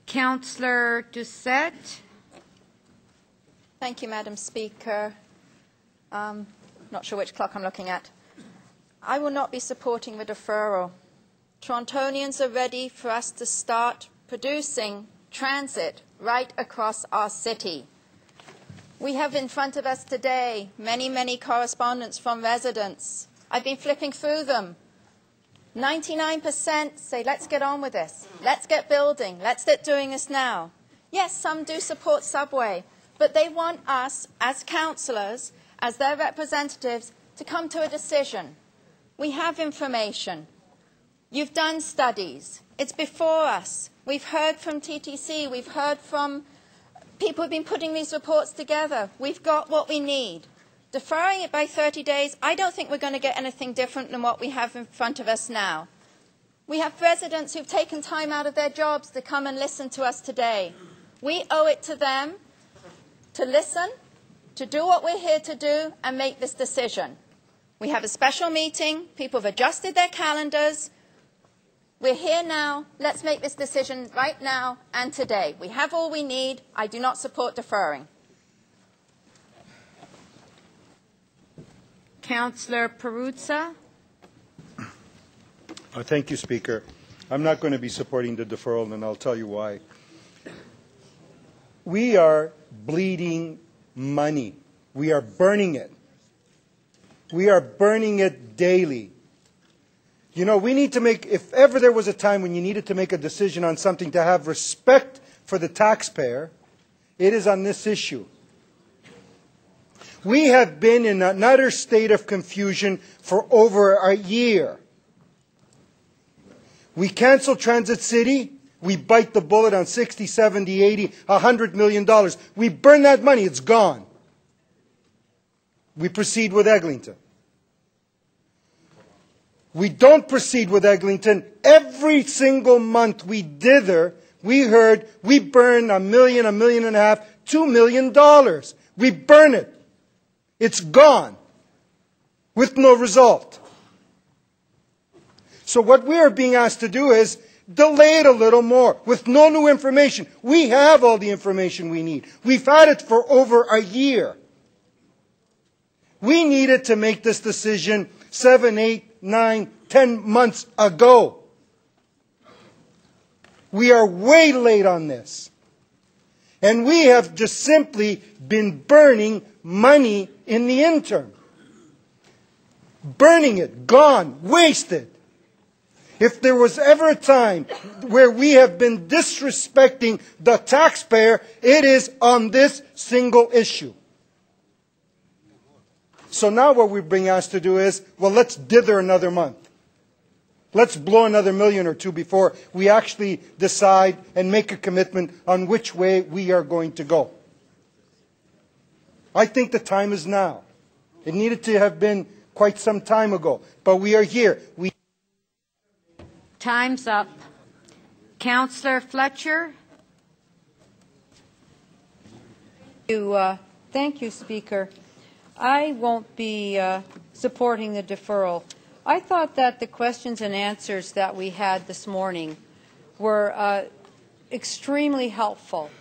Councillor Doucette. Thank you, Madam Speaker. Not sure which clock I'm looking at. I will not be supporting the deferral. Torontonians are ready for us to start producing transit right across our city. We have in front of us today many correspondence from residents. I've been flipping through them. 99% say, let's get on with this. Let's get building. Let's get doing this now. Yes, some do support subway, but they want us as councillors, as their representatives, to come to a decision. We have information. You've done studies. It's before us. We've heard from TTC. We've heard from people who've been putting these reports together. We've got what we need. Deferring it by 30 days, I don't think we're going to get anything different than what we have in front of us now. We have residents who've taken time out of their jobs to come and listen to us today. We owe it to them to listen, to do what we're here to do, and make this decision. We have a special meeting. People have adjusted their calendars. We're here now. Let's make this decision right now and today. We have all we need. I do not support deferring. Councillor Perruzza. Thank you, Speaker. I'm not going to be supporting the deferral, and I'll tell you why. We are bleeding money. We are burning it. We are burning it daily. You know, we need to make, if ever there was a time when you needed to make a decision on something to have respect for the taxpayer, it is on this issue. We have been in an utter state of confusion for over a year. We cancel Transit City. We bite the bullet on 60, 70, 80, $100 million. We burn that money. It's gone. We proceed with Eglinton. We don't proceed with Eglinton. Every single month we dither, we heard we burn $1 million, $1.5 million, $2 million. We burn it. It's gone with no result. So what we are being asked to do is delay it a little more with no new information. We have all the information we need. We've had it for over a year. We needed to make this decision 7, 8, 9, 10 months ago. We are way late on this. And we have just simply been burning money in the interim. Burning it, gone, wasted. If there was ever a time where we have been disrespecting the taxpayer, it is on this single issue. So now what we're being asked to do is, well, let's dither another month. Let's blow another $1 million or $2 million before we actually decide and make a commitment on which way we are going to go. I think the time is now. It needed to have been quite some time ago, but we are here. Time's up. Councillor Fletcher. Thank you, Speaker. I won't be supporting the deferral. I thought that the questions and answers that we had this morning were extremely helpful.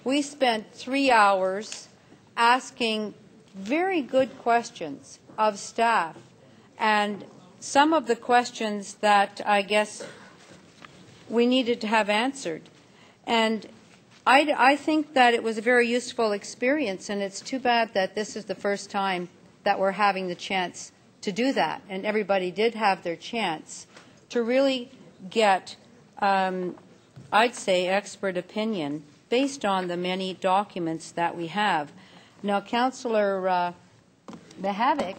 We spent 3 hours asking very good questions of staff, and some of the questions that I guess we needed to have answered. And I think that it was a very useful experience, and it's too bad that this is the first time that we're having the chance to do that. And everybody did have their chance to really get, I'd say, expert opinion based on the many documents that we have. Now, Councillor Mihevc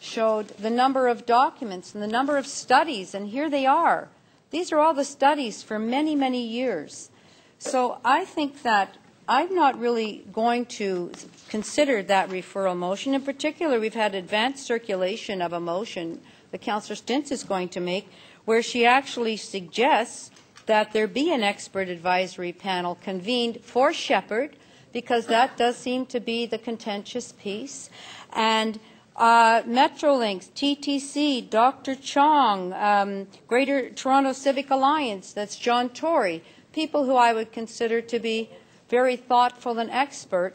showed the number of documents and the number of studies, and here they are. These are all the studies for many, many years. So I think that I'm not really going to consider that referral motion. In particular, we've had advanced circulation of a motion that Councillor Stintz is going to make, where she actually suggests that there be an expert advisory panel convened for Shepherd, because that does seem to be the contentious piece. And Metrolinx, TTC, Dr. Chong, Greater Toronto Civic Alliance, that's John Tory, people who I would consider to be very thoughtful and expert,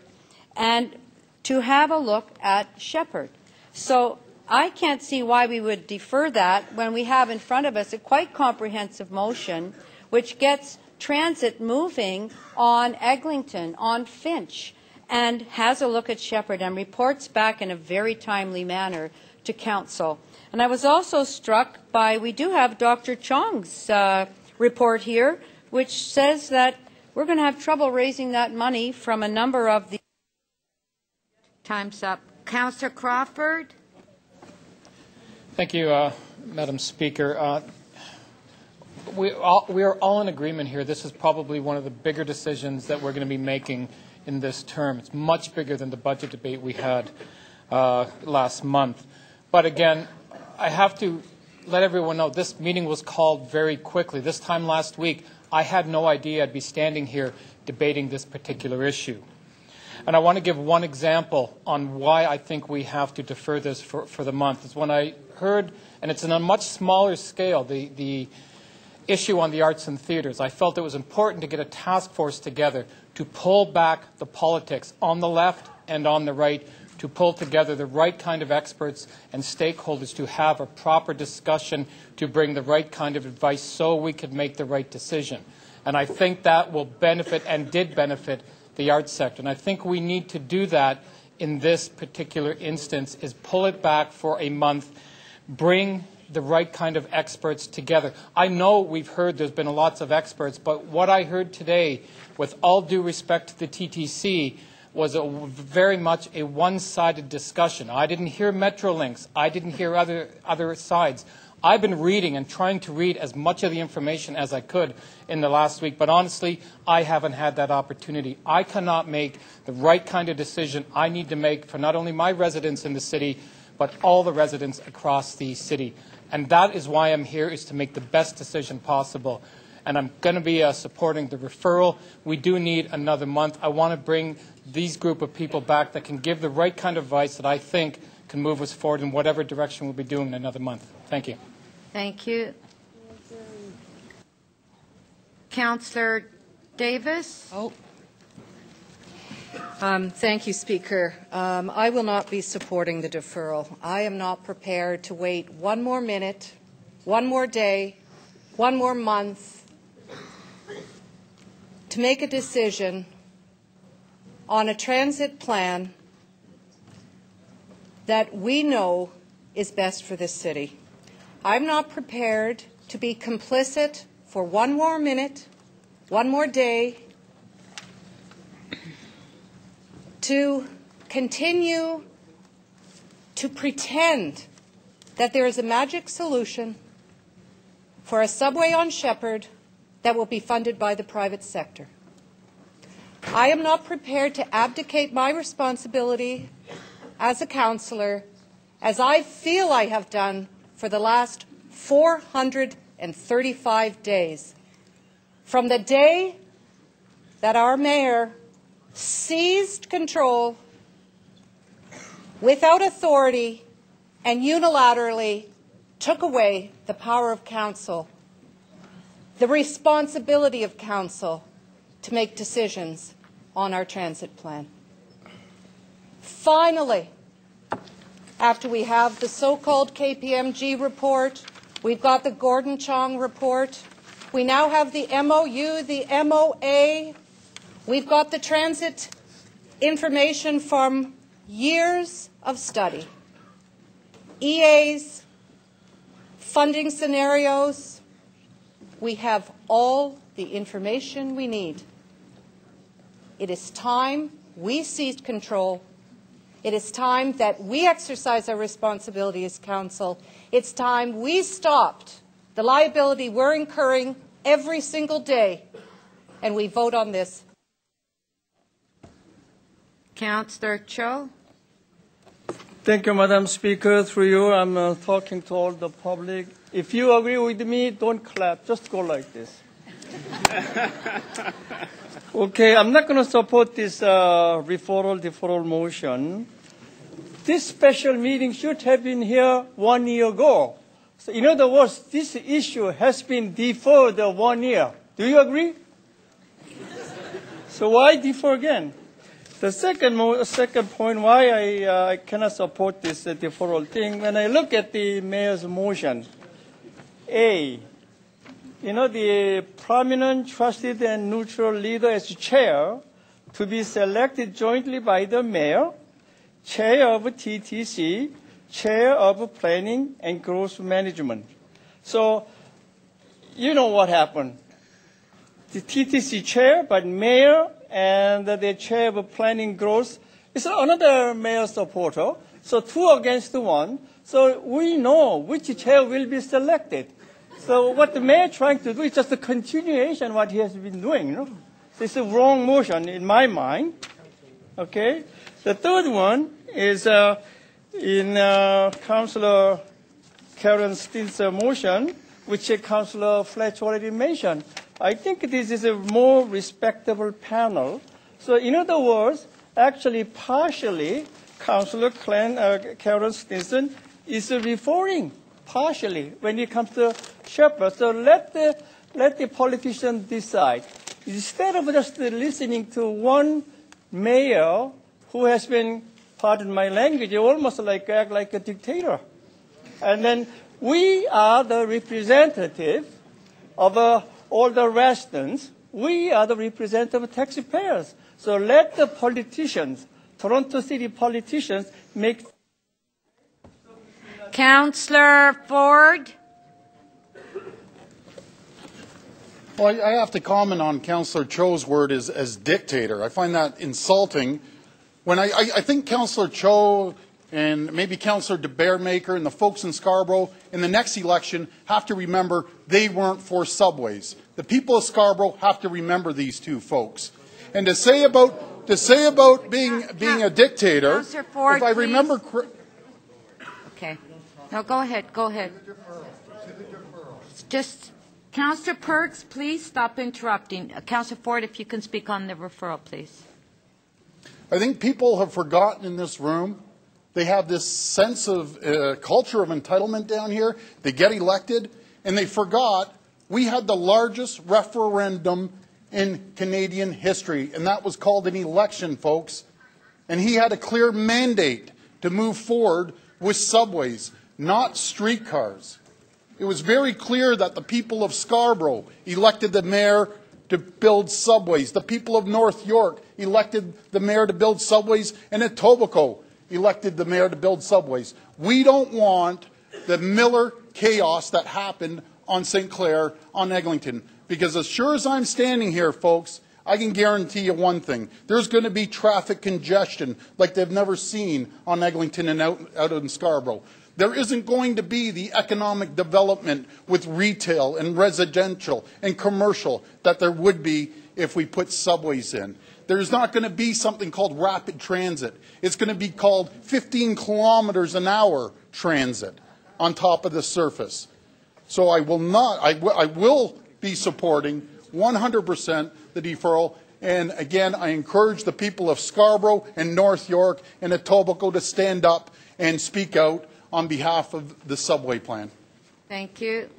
and to have a look at Shepherd. So I can't see why we would defer that when we have in front of us a quite comprehensive motion which gets transit moving on Eglinton, on Finch, and has a look at Shepherd and reports back in a very timely manner to Council. And I was also struck by, we do have Dr. Chong's report here, which says that we're going to have trouble raising that money from a number of the... Time's up. Councillor Crawford? Thank you, Madam Speaker. We are all in agreement here. This is probably one of the bigger decisions that we're going to be making in this term. It's much bigger than the budget debate we had last month. But again, I have to let everyone know this meeting was called very quickly. This time last week, I had no idea I'd be standing here debating this particular issue. And I want to give one example on why I think we have to defer this for the month. It's when I heard, and it's on a much smaller scale, the issue on the arts and theatres. I felt it was important to get a task force together to pull back the politics on the left and on the right, to pull together the right kind of experts and stakeholders to have a proper discussion to bring the right kind of advice so we could make the right decision. And I think that will benefit and did benefit the arts sector. And I think we need to do that in this particular instance, is pull it back for a month, bring the right kind of experts together. I know we've heard there's been lots of experts, but what I heard today, with all due respect to the TTC, was very much a one-sided discussion. I didn't hear Metrolinx. I didn't hear other sides. I've been reading and trying to read as much of the information as I could in the last week, but honestly, I haven't had that opportunity. I cannot make the right kind of decision I need to make for not only my residents in the city, but all the residents across the city. And that is why I'm here, is to make the best decision possible. And I'm going to be supporting the referral. We do need another month. I want to bring these group of people back that can give the right kind of advice that I think can move us forward in whatever direction we'll be doing in another month. Thank you. Thank you. Councillor Davis? Thank you, Speaker. I will not be supporting the deferral. I am not prepared to wait one more minute, one more day, one more month to make a decision on a transit plan that we know is best for this city. I'm not prepared to be complicit for one more minute, one more day, to continue to pretend that there is a magic solution for a subway on Shepherd that will be funded by the private sector. I am not prepared to abdicate my responsibility as a councillor, as I feel I have done for the last 435 days, from the day that our mayor seized control without authority and unilaterally took away the power of council, the responsibility of council to make decisions on our transit plan. Finally, after we have the so-called KPMG report, we've got the Gordon Chong report, we now have the MOU, the MOA, we've got the transit information from years of study, EAs, funding scenarios. We have all the information we need. It is time we seized control. It is time that we exercise our responsibility as council. It's time we stopped the liability we're incurring every single day, and we vote on this. Councillor Cho. Thank you, Madam Speaker. Through you, I'm talking to all the public. If you agree with me, don't clap. Just go like this. Okay, I'm not going to support this deferral motion. This special meeting should have been here 1 year ago. So in other words, this issue has been deferred 1 year. Do you agree? So why defer again? The second point why I cannot support this deferral thing, when I look at the mayor's motion, A, the prominent, trusted, and neutral leader as chair to be selected jointly by the mayor, chair of TTC, chair of planning and growth management. So, you know what happened. The TTC chair, but mayor and the chair of planning growth is another mayor supporter. So 2 against 1. So we know which chair will be selected. So what the mayor trying to do is just a continuation of what he has been doing. So it's a wrong motion in my mind. Okay. The third one is in Councillor Karen Steen's motion, which Councillor Fletcher already mentioned. I think this is a more respectable panel. So in other words, actually partially, Councillor Karen Stinson is referring partially when it comes to Shepherd. So let the politicians decide. Instead of just listening to one mayor who has been, pardon my language, almost act like a dictator. And then we are the representative of all the residents. We are the representative of taxpayers. So let the politicians, Toronto City politicians, make. Councillor Ford. Well, I have to comment on Councillor Cho's word as dictator. I find that insulting. When I think Councillor Cho and maybe Councillor DeBearmaker and the folks in Scarborough in the next election have to remember they weren't for subways. The people of Scarborough have to remember these two folks. And to say about being a dictator, Ford, if I remember okay. No, go ahead. Just Councillor Perks, please stop interrupting. Councillor Ford, if you can speak on the referral, please. I think people have forgotten in this room. They have this sense of culture of entitlement down here. They get elected, and they forgot we had the largest referendum in Canadian history, and that was called an election, folks. And he had a clear mandate to move forward with subways, not streetcars. It was very clear that the people of Scarborough elected the mayor to build subways. The people of North York elected the mayor to build subways, and Etobicoke elected the mayor to build subways. We don't want the Miller chaos that happened on St. Clair, on Eglinton. Because as sure as I'm standing here, folks, I can guarantee you one thing. There's going to be traffic congestion like they've never seen on Eglinton and out in Scarborough. There isn't going to be the economic development with retail and residential and commercial that there would be if we put subways in. There's not going to be something called rapid transit. It's going to be called 15 kilometers an hour transit on top of the surface. So I will be supporting 100% the deferral. And again, I encourage the people of Scarborough and North York and Etobicoke to stand up and speak out on behalf of the subway plan. Thank you.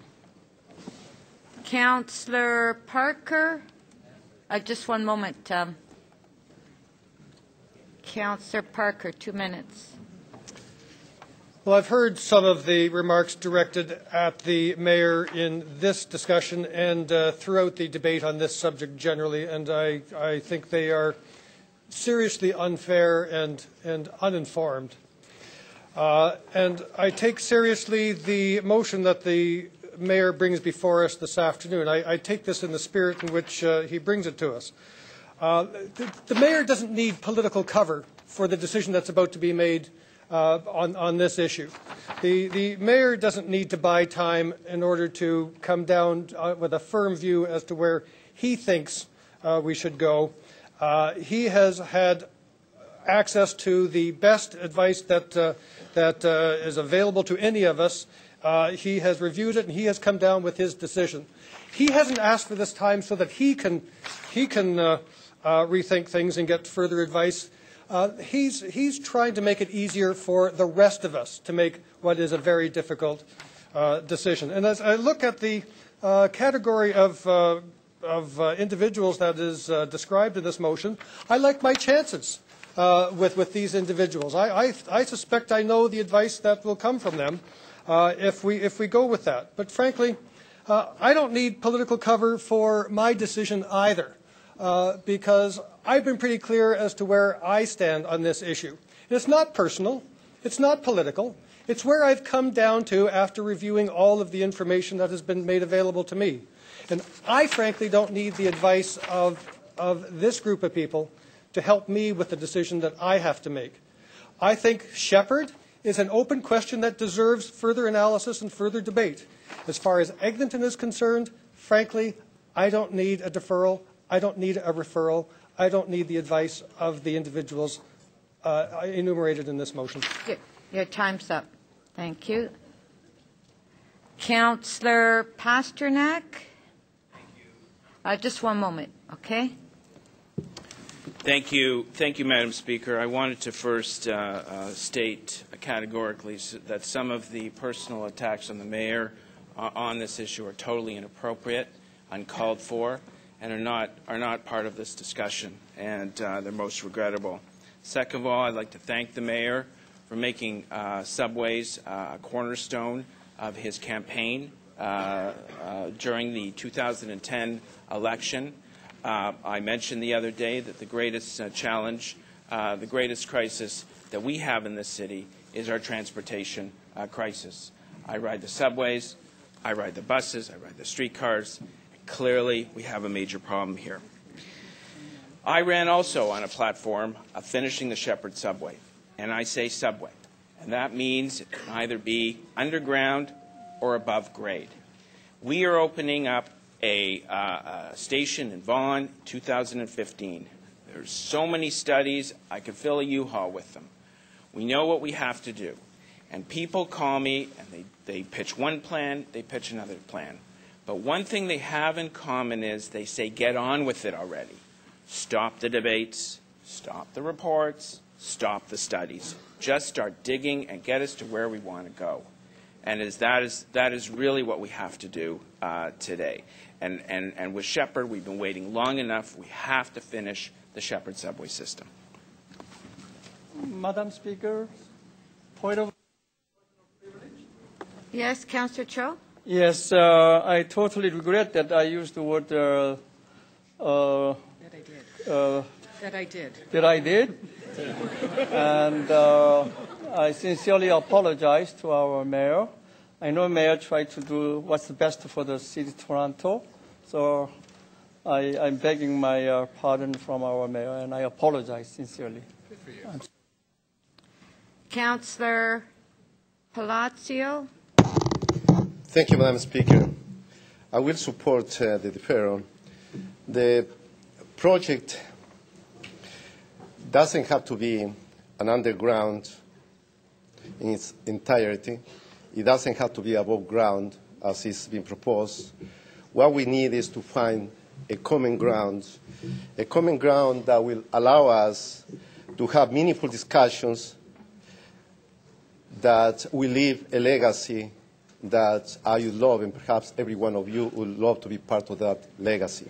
Councillor Parker. Just one moment. Councillor Parker, 2 minutes. Well, I've heard some of the remarks directed at the mayor in this discussion and throughout the debate on this subject generally, and I think they are seriously unfair and uninformed. And I take seriously the motion that the mayor brings before us this afternoon. I take this in the spirit in which he brings it to us. The mayor doesn't need political cover for the decision that's about to be made on this issue. The mayor doesn't need to buy time in order to come down with a firm view as to where he thinks we should go. He has had access to the best advice that is available to any of us. He has reviewed it and he has come down with his decision. He hasn't asked for this time so that he can rethink things and get further advice. He's trying to make it easier for the rest of us to make what is a very difficult decision. And as I look at the category of individuals that is described in this motion, I like my chances with these individuals. I suspect I know the advice that will come from them if we go with that. But frankly, I don't need political cover for my decision either, because I've been pretty clear as to where I stand on this issue. And it's not personal. It's not political. It's where I've come down to after reviewing all of the information that has been made available to me. And I frankly don't need the advice of this group of people to help me with the decision that I have to make. I think Shepherd is an open question that deserves further analysis and further debate. As far as Eglinton is concerned, frankly, I don't need a deferral. I don't need a referral. I don't need the advice of the individuals enumerated in this motion. Your time's up. Thank you. Councillor Pasternak? Just one moment, okay? Thank you, Madam Speaker. I wanted to first state categorically that some of the personal attacks on the mayor on this issue are totally inappropriate, uncalled for, and are not part of this discussion, and they're most regrettable. Second of all, I'd like to thank the mayor for making subways a cornerstone of his campaign during the 2010 election. I mentioned the other day that the greatest challenge, the greatest crisis that we have in this city is our transportation crisis. I ride the subways, I ride the buses, I ride the streetcars. Clearly, we have a major problem here. I ran also on a platform of finishing the Shepherd subway, and I say subway, and that means it can either be underground or above grade. We are opening up a station in Vaughan 2015. There's so many studies, I could fill a U-Haul with them. We know what we have to do. And people call me and they pitch one plan, they pitch another plan. But one thing they have in common is they say, get on with it already. Stop the debates, stop the reports, stop the studies. Just start digging and get us to where we want to go. And that is really what we have to do today. And with Shepherd, we've been waiting long enough. We have to finish the Shepherd subway system. Madam Speaker, point of privilege. Yes, Councillor Cho? Yes, I totally regret that I used the word That I did. that I did. And I sincerely apologize to our mayor. I know mayor tried to do what's the best for the city of Toronto. So I'm begging my pardon from our mayor, and I apologize sincerely. Good for you. Councillor Palacio? Thank you, Madam Speaker. I will support the deferral. The project doesn't have to be an underground in its entirety. It doesn't have to be above ground, as is being proposed. What we need is to find a common ground that will allow us to have meaningful discussions that will leave a legacy that I would love, and perhaps every one of you would love to be part of that legacy.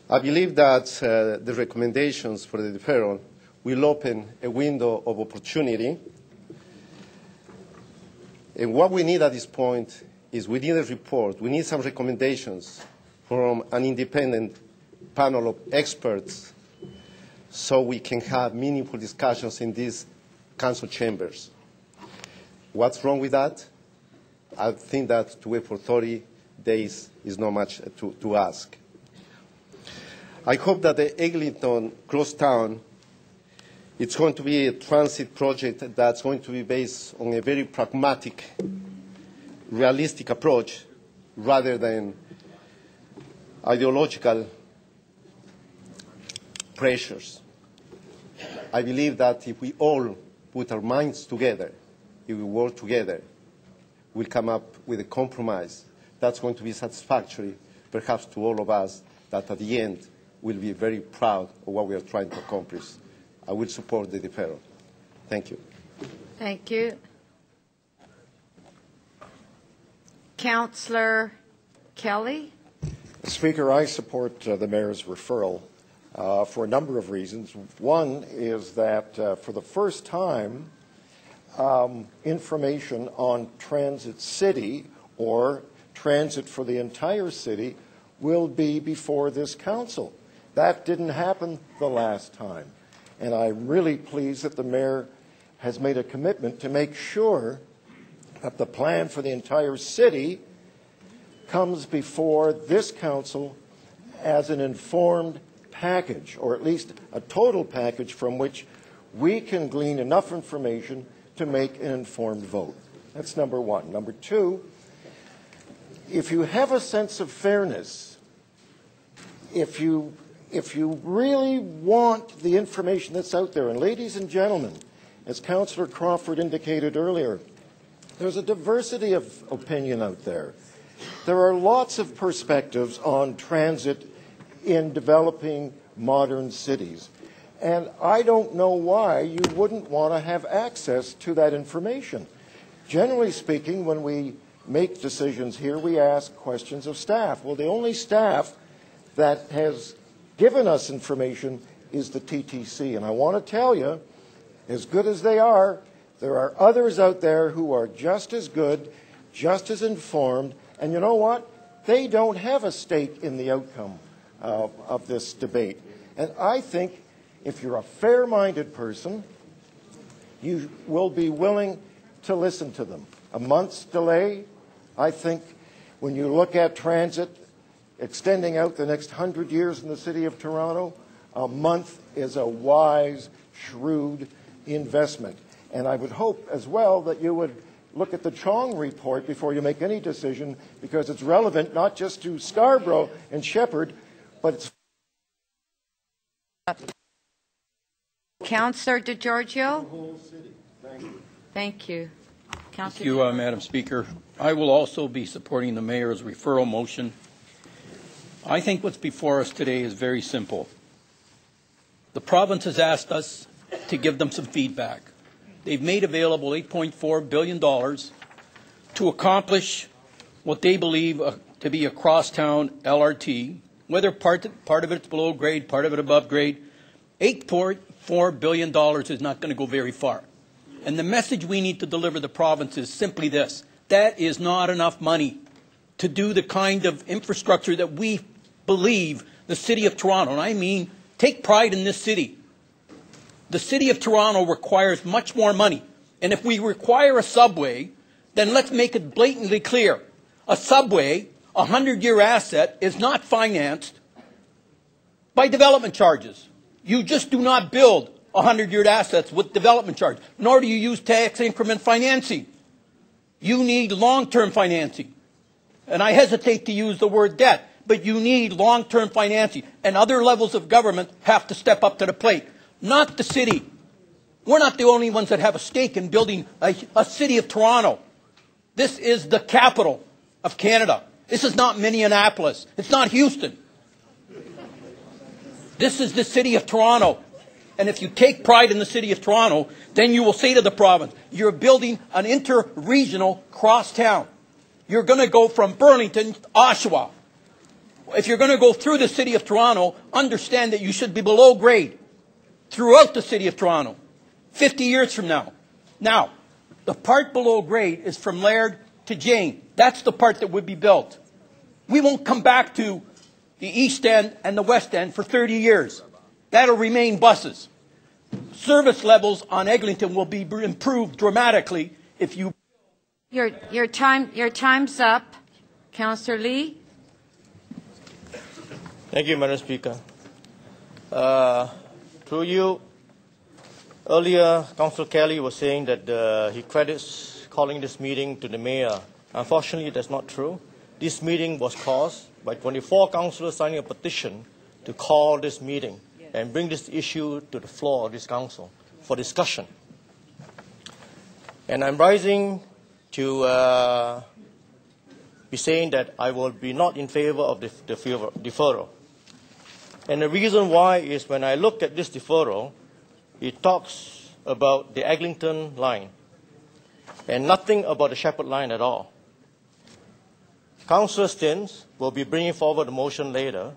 I believe that the recommendations for the deferral will open a window of opportunity. And what we need at this point is we need a report. We need some recommendations from an independent panel of experts so we can have meaningful discussions in these council chambers. What's wrong with that? I think that to wait for 30 days is not much to ask. I hope that the Eglinton Crosstown, it's going to be a transit project that's going to be based on a very pragmatic, realistic approach rather than ideological pressures. I believe that if we all put our minds together, if we work together, we'll come up with a compromise that's going to be satisfactory, perhaps to all of us, that at the end we'll be very proud of what we are trying to accomplish. I will support the deferral. Thank you. Thank you. Councillor Kelly? Speaker, I support the Mayor's referral for a number of reasons. One is that for the first time, information on Transit City or transit for the entire city will be before this council. That didn't happen the last time. And I'm really pleased that the Mayor has made a commitment to make sure that the plan for the entire city comes before this council as an informed package, or at least a total package from which we can glean enough information to make an informed vote. That's number one. Number two, if you have a sense of fairness, if you really want the information that's out there, and ladies and gentlemen, as Councillor Crawford indicated earlier, there's a diversity of opinion out there. There are lots of perspectives on transit in developing modern cities. And I don't know why you wouldn't want to have access to that information. Generally speaking, when we make decisions here, we ask questions of staff. Well, the only staff that has given us information is the TTC. And I want to tell you, as good as they are, there are others out there who are just as good, just as informed, and you know what? They don't have a stake in the outcome of this debate. And I think if you're a fair-minded person, you will be willing to listen to them. A month's delay, I think, when you look at transit extending out the next 100 years in the City of Toronto, a month is a wise, shrewd investment. And I would hope as well that you would look at the Chong report before you make any decision, because it's relevant not just to Scarborough and Shepherd, but it's... Councillor DeGiorgio. The whole city. Thank you. Thank you. Thank you, Madam Speaker. I will also be supporting the Mayor's referral motion. I think what's before us today is very simple. The province has asked us to give them some feedback. They've made available $8.4 billion to accomplish what they believe to be a crosstown LRT, whether part of it's below grade, part of it above grade. $8.4 billion is not going to go very far. And the message we need to deliver the province is simply this: that is not enough money to do the kind of infrastructure that we believe the City of Toronto, and I mean take pride in this city. The City of Toronto requires much more money. And if we require a subway, then let's make it blatantly clear. A subway, a 100-year asset, is not financed by development charges. You just do not build 100-year assets with development charges, nor do you use tax increment financing. You need long-term financing. And I hesitate to use the word debt, but you need long-term financing. And other levels of government have to step up to the plate. Not the city. We're not the only ones that have a stake in building a City of Toronto. This is the capital of Canada. This is not Minneapolis. It's not Houston. This is the City of Toronto. And if you take pride in the City of Toronto, then you will say to the province, you're building an inter-regional crosstown. You're going to go from Burlington to Oshawa. If you're going to go through the City of Toronto, understand that you should be below grade throughout the City of Toronto, 50 years from now. Now, the part below grade is from Laird to Jane. That's the part that would be built. We won't come back to the East End and the West End for 30 years. That'll remain buses. Service levels on Eglinton will be improved dramatically if you... Your time's up. Councillor Lee. Thank you, Madam Speaker. Through you, earlier, Councillor Kelly was saying that he credits calling this meeting to the Mayor. Unfortunately, that's not true. This meeting was caused by 24 councillors signing a petition to call this meeting and bring this issue to the floor of this council for discussion. And I'm rising to be saying that I will be not in favor of the deferral. And the reason why is when I look at this deferral, it talks about the Eglinton line and nothing about the Shepherd line at all. Councillor Stins will be bringing forward a motion later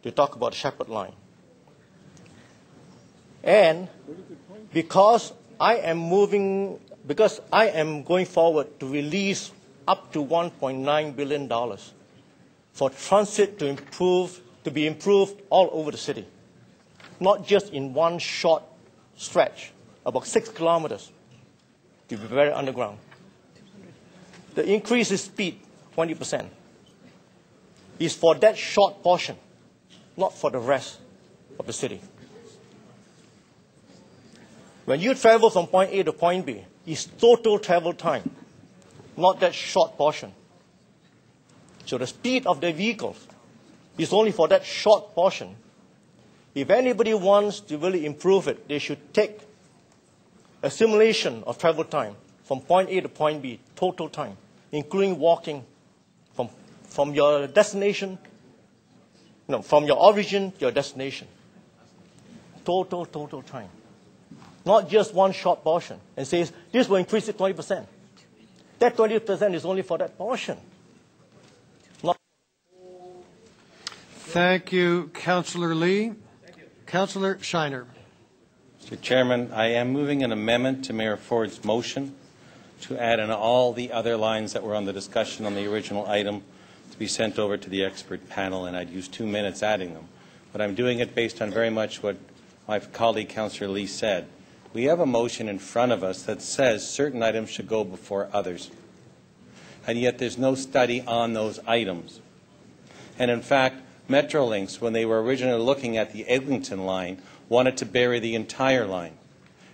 to talk about the Shepherd Line. And because I am going forward to release up to $1.9 billion for transit to be improved all over the city, not just in one short stretch, about 6 kilometers, to be very underground. The increase in speed, 20%, is for that short portion, not for the rest of the city. When you travel from point A to point B, it's total travel time, not that short portion. So the speed of the vehicles is only for that short portion. If anybody wants to really improve it, they should take a simulation of travel time from point A to point B, total time, including walking from your destination, from your origin to your destination. Total time. Not just one short portion, and says, this will increase it 20%. That 20% is only for that portion. Thank you, Councillor Lee. Councillor Shiner. Mr. Chairman, I am moving an amendment to Mayor Ford's motion to add in all the other lines that were on the discussion on the original item to be sent over to the expert panel, and I'd use 2 minutes adding them. But I'm doing it based on very much what my colleague, Councillor Lee, said. We have a motion in front of us that says certain items should go before others. And yet there's no study on those items. And in fact, Metrolinx, when they were originally looking at the Eglinton line, wanted to bury the entire line.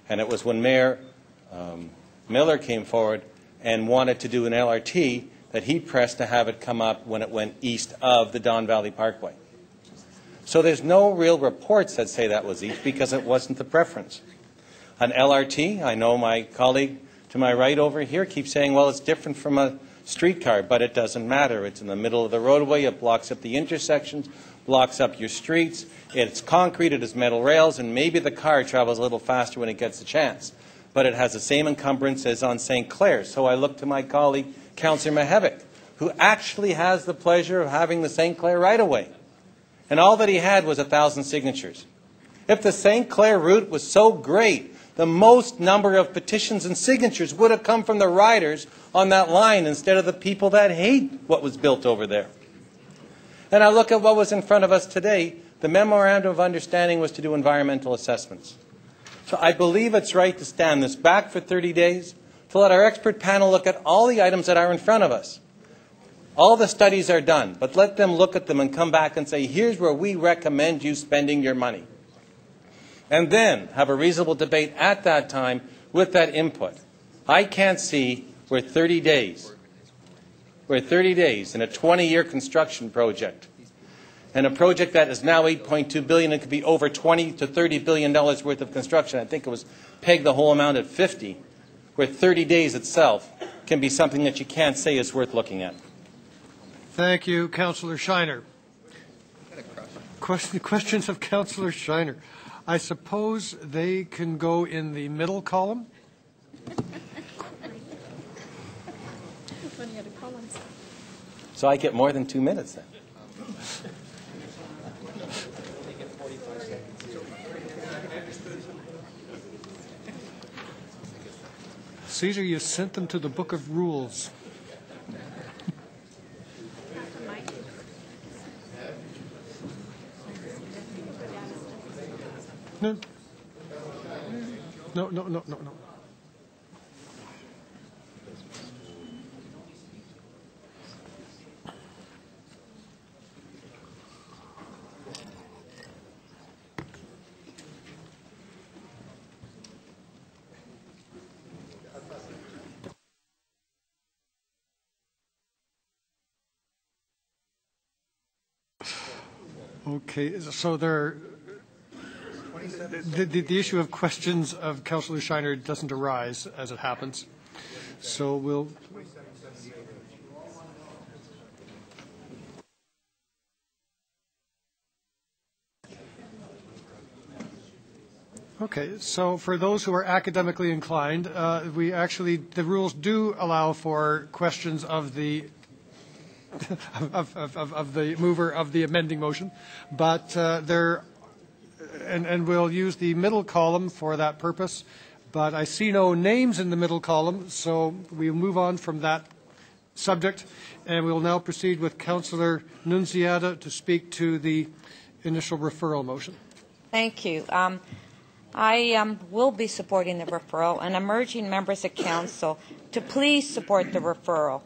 And it was when Mayor Miller came forward and wanted to do an LRT that he pressed to have it come up when it went east of the Don Valley Parkway. So there's no real reports that say that was east because it wasn't the preference. An LRT, I know my colleague to my right over here keeps saying, well, it's different from a streetcar, but it doesn't matter. It's in the middle of the roadway. It blocks up the intersections, blocks up your streets. It's concrete. It has metal rails, and maybe the car travels a little faster when it gets a chance. But it has the same encumbrance as on St. Clair. So I look to my colleague, Councillor Mihevik, who actually has the pleasure of having the St. Clair right-of-way. And all that he had was 1,000 signatures. If the St. Clair route was so great, the most number of petitions and signatures would have come from the riders on that line instead of the people that hate what was built over there. And I look at what was in front of us today. The Memorandum of Understanding was to do environmental assessments. So I believe it's right to stand this back for 30 days, to let our expert panel look at all the items that are in front of us. All the studies are done, but let them look at them and come back and say, here's where we recommend you spending your money. And then have a reasonable debate at that time with that input. I can't see where 30 days in a 20-year construction project, and a project that is now $8.2 billion and could be over $20 to $30 billion worth of construction. I think it was pegged the whole amount at 50, where 30 days itself can be something that you can't say is worth looking at. Thank you, Councillor Shiner. Questions of Councillor Shiner. I suppose they can go in the middle column. So I get more than 2 minutes then. Caesar, you sent them to the Book of Rules. No. No. Okay, so there. The issue of questions of Councillor Shiner doesn't arise, as it happens. So we'll... Okay, so for those who are academically inclined, the rules do allow for questions of the of the mover of the amending motion, but and we'll use the middle column for that purpose. But I see no names in the middle column, so we'll move on from that subject, and we'll now proceed with Councillor Nunziata to speak to the initial referral motion. Thank you. I will be supporting the referral, and I'm urging members of council to please support the referral.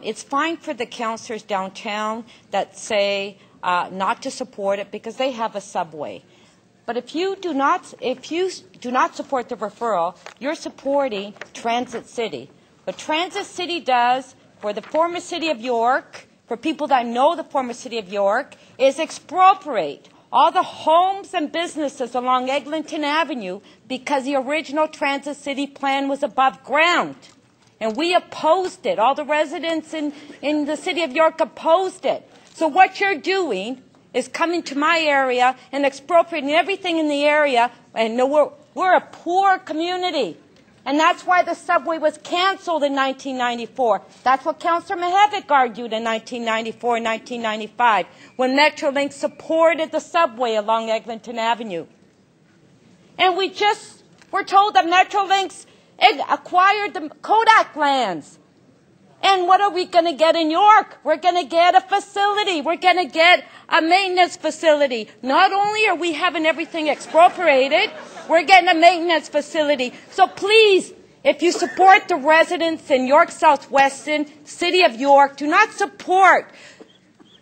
It's fine for the councillors downtown that say not to support it because they have a subway. But if you do not support the referral, you're supporting Transit City. What Transit City does for the former city of York, for people that know the former city of York, is expropriate all the homes and businesses along Eglinton Avenue because the original Transit City plan was above ground. And we opposed it. All the residents in the city of York opposed it. So what you're doing is coming to my area and expropriating everything in the area. And we're a poor community. And that's why the subway was canceled in 1994. That's what Councillor Mihevik argued in 1994 and 1995 when Metrolink supported the subway along Eglinton Avenue. And we're told that Metrolinx acquired the Kodak lands. And what are we going to get in York? We're going to get a facility. We're going to get a maintenance facility. Not only are we having everything expropriated, we're getting a maintenance facility. So please, if you support the residents in York Southwestern, City of York, do not support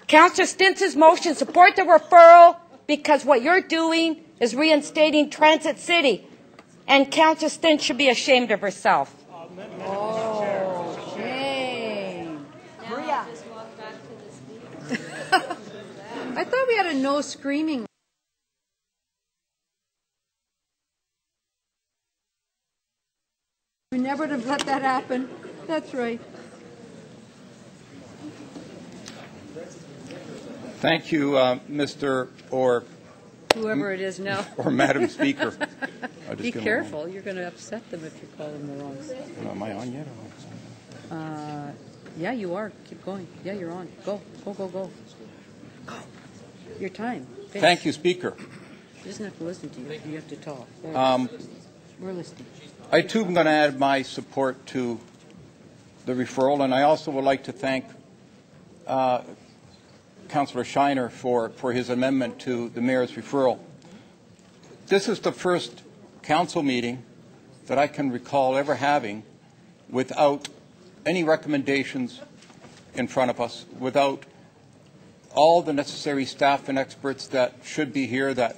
Councillor Stints' motion. Support the referral because what you're doing is reinstating Transit City. And Councillor Stintz should be ashamed of herself. Oh, shame. Maria. I thought we had a no screaming. We never would have let that happen. That's right. Thank you, Mr. or whoever it is now. Or Madam Speaker. Be careful. You're going to upset them if you call them the wrong thing. Am I on yet? Yeah, you are. Keep going. Yeah, you're on. Go. Go, go, go. Go. Your time. Finish. Thank you, Speaker. He doesn't have to listen to you. You have to talk. We're listening. I, too, am going to add my support to the referral, and I also would like to thank Councillor Shiner for his amendment to the Mayor's referral. This is the first council meeting that I can recall ever having without any recommendations in front of us, without all the necessary staff and experts that should be here that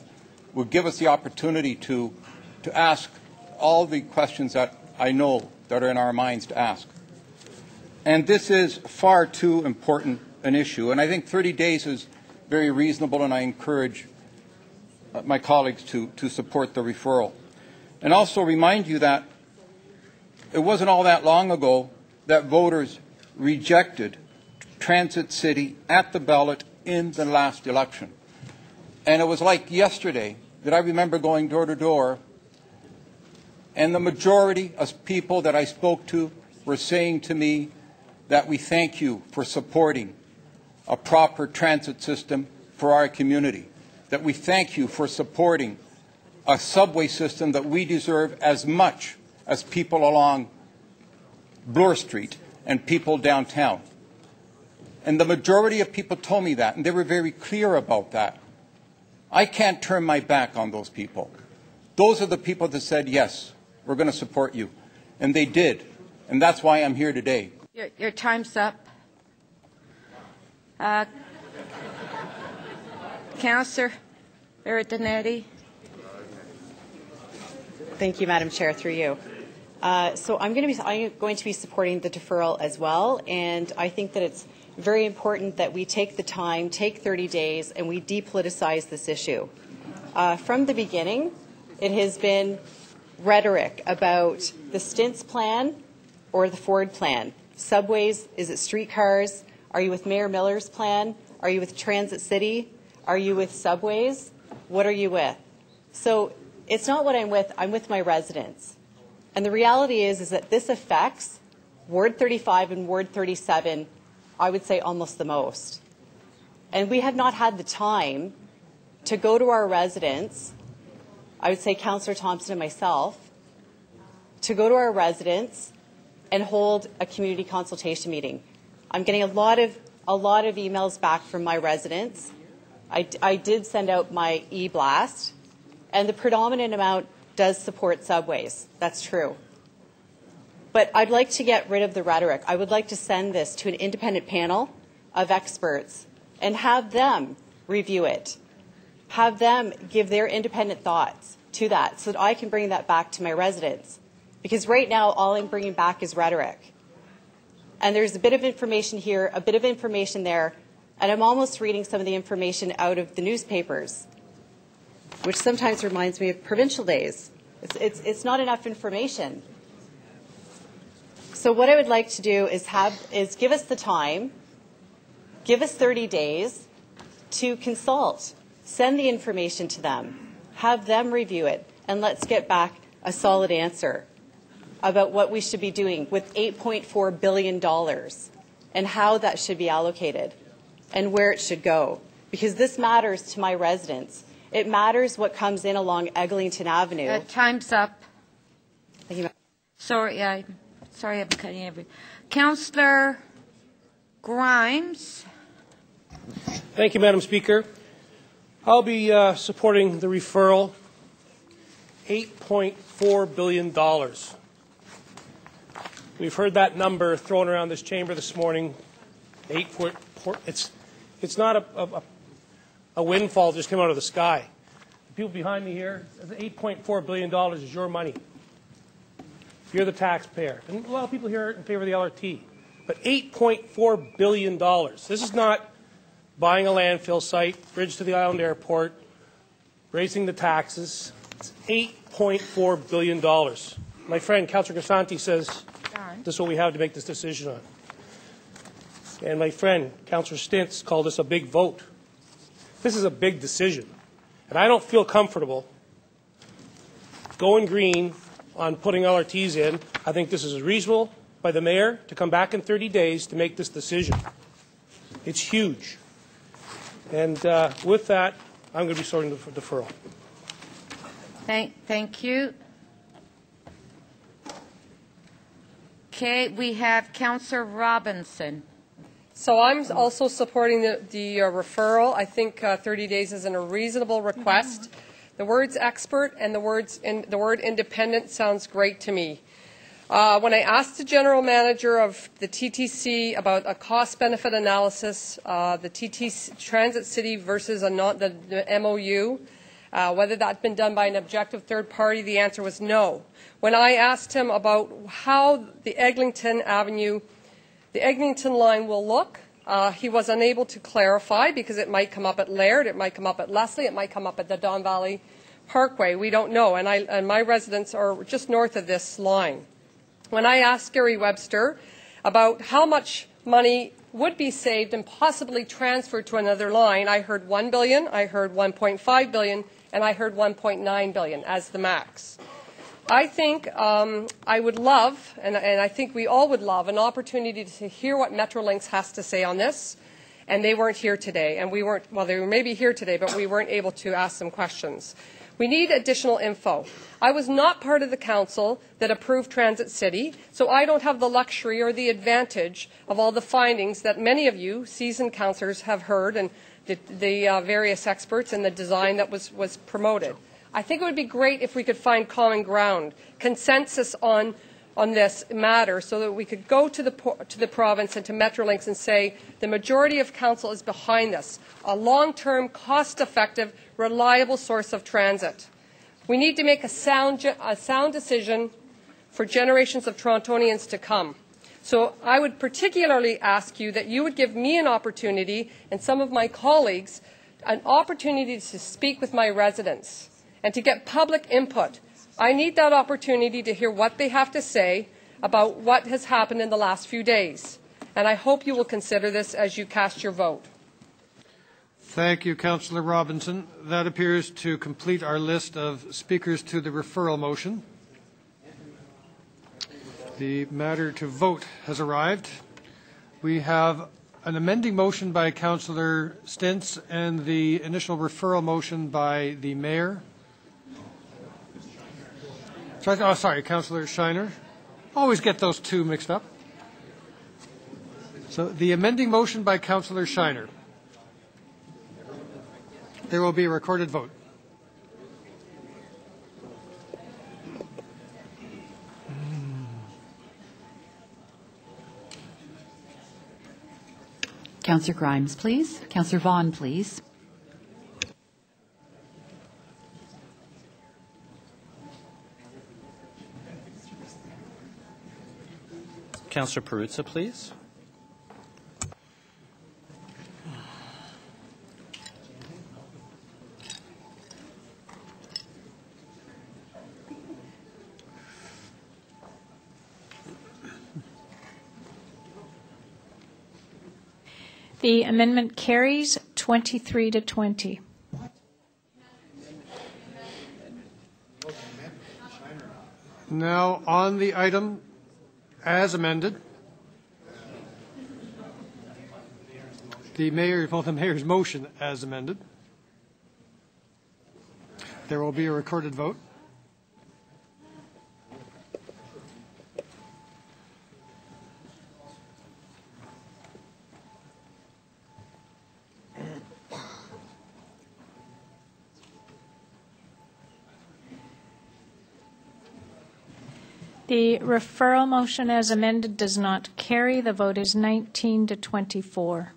would give us the opportunity to ask all the questions that I know that are in our minds to ask. And this is far too important an issue, and I think 30 days is very reasonable, and I encourage my colleagues to support the referral. And also remind you that it wasn't all that long ago that voters rejected Transit City at the ballot in the last election. And it was like yesterday that I remember going door to door, and the majority of people that I spoke to were saying to me that we thank you for supporting a proper transit system for our community, that we thank you for supporting a subway system that we deserve as much as people along Bloor Street and people downtown. And the majority of people told me that, and they were very clear about that. I can't turn my back on those people. Those are the people that said, yes, we're going to support you. And they did. And that's why I'm here today. Your time's up. Councillor Berardinetti. Thank you, Madam Chair, through you. So I'm going to be supporting the deferral as well, and I think that it's very important that we take the time, take 30 days, and we depoliticize this issue. From the beginning, it has been rhetoric about the Stints plan or the Ford plan. Subways, is it streetcars? Are you with Mayor Miller's plan? Are you with Transit City? Are you with subways? What are you with? So it's not what I'm with my residents. And the reality is that this affects Ward 35 and Ward 37 I would say almost the most. And we have not had the time to go to our residents, I would say Councillor Thompson and myself, to go to our residents and hold a community consultation meeting. I'm getting a lot of emails back from my residents. I did send out my e-blast, and the predominant amount does support subways. That's true. But I'd like to get rid of the rhetoric. I would like to send this to an independent panel of experts and have them review it. Have them give their independent thoughts to that so that I can bring that back to my residents. Because right now, all I'm bringing back is rhetoric. And there's a bit of information here, a bit of information there, and I'm almost reading some of the information out of the newspapers, which sometimes reminds me of provincial days. It's not enough information. So what I would like to do is give us the time, give us 30 days to consult, send the information to them, have them review it, and let's get back a solid answer about what we should be doing with $8.4 billion and how that should be allocated and where it should go. Because this matters to my residents. It matters what comes in along Eglinton Avenue. Time's up. Thank you. Sorry, I'm cutting every. Councillor Grimes. Thank you, Madam Speaker. I'll be supporting the referral. $8.4 billion. We've heard that number thrown around this chamber this morning. It's not a windfall that just came out of the sky. The people behind me here, $8.4 billion is your money. You're the taxpayer. And a lot of people here are in favor of the LRT. But $8.4 billion. This is not buying a landfill site, bridge to the island airport, raising the taxes. It's $8.4 billion. My friend, Councillor Grisanti, says this is what we have to make this decision on. And my friend, Councillor Stintz, called this a big vote. This is a big decision. And I don't feel comfortable going green on putting LRTs in. I think this is reasonable by the Mayor to come back in 30 days to make this decision. It's huge. And with that, I'm going to be supporting the deferral. Thank you. Okay, we have Councillor Robinson. So I'm also supporting the referral. I think 30 days is a reasonable request. The words expert and the word independent sounds great to me. When I asked the general manager of the TTC about a cost-benefit analysis, the TTC Transit City versus the MOU, whether that's been done by an objective third party, the answer was no. When I asked him about how the Eglinton line will look, he was unable to clarify because it might come up at Laird, it might come up at Leslie, it might come up at the Don Valley Parkway. We don't know, and my residents are just north of this line. When I asked Gary Webster about how much money would be saved and possibly transferred to another line, I heard $1 billion, I heard $1.5 billion, and I heard $1.9 billion as the max. I think I would love, and I think we all would love, an opportunity to hear what Metrolinx has to say on this. And they weren't here today, and we weren't, well, they were maybe here today, but we weren't able to ask them questions. We need additional info. I was not part of the council that approved Transit City, so I don't have the luxury or the advantage of all the findings that many of you, seasoned councillors, have heard, and the various experts and the design that was promoted. I think it would be great if we could find common ground, consensus on this matter, so that we could go to the province and to Metrolinx and say the majority of council is behind this, a long-term, cost-effective, reliable source of transit. We need to make a sound decision for generations of Torontonians to come. So I would particularly ask you that you would give me an opportunity, and some of my colleagues, an opportunity to speak with my residents and to get public input. I need that opportunity to hear what they have to say about what has happened in the last few days. And I hope you will consider this as you cast your vote. Thank you, Councillor Robinson. That appears to complete our list of speakers to the referral motion. The matter to vote has arrived. We have an amending motion by Councillor Stintz and the initial referral motion by the Mayor. Sorry, Councillor Shiner. Always get those two mixed up. So the amending motion by Councillor Shiner. There will be a recorded vote. Councillor Grimes, please. Councillor Vaughan, please. Councillor Perruzza, please. The amendment carries 23 to 20. Now on the item as amended, the mayor's motion as amended. There will be a recorded vote. The referral motion as amended does not carry. The vote is 19 to 24.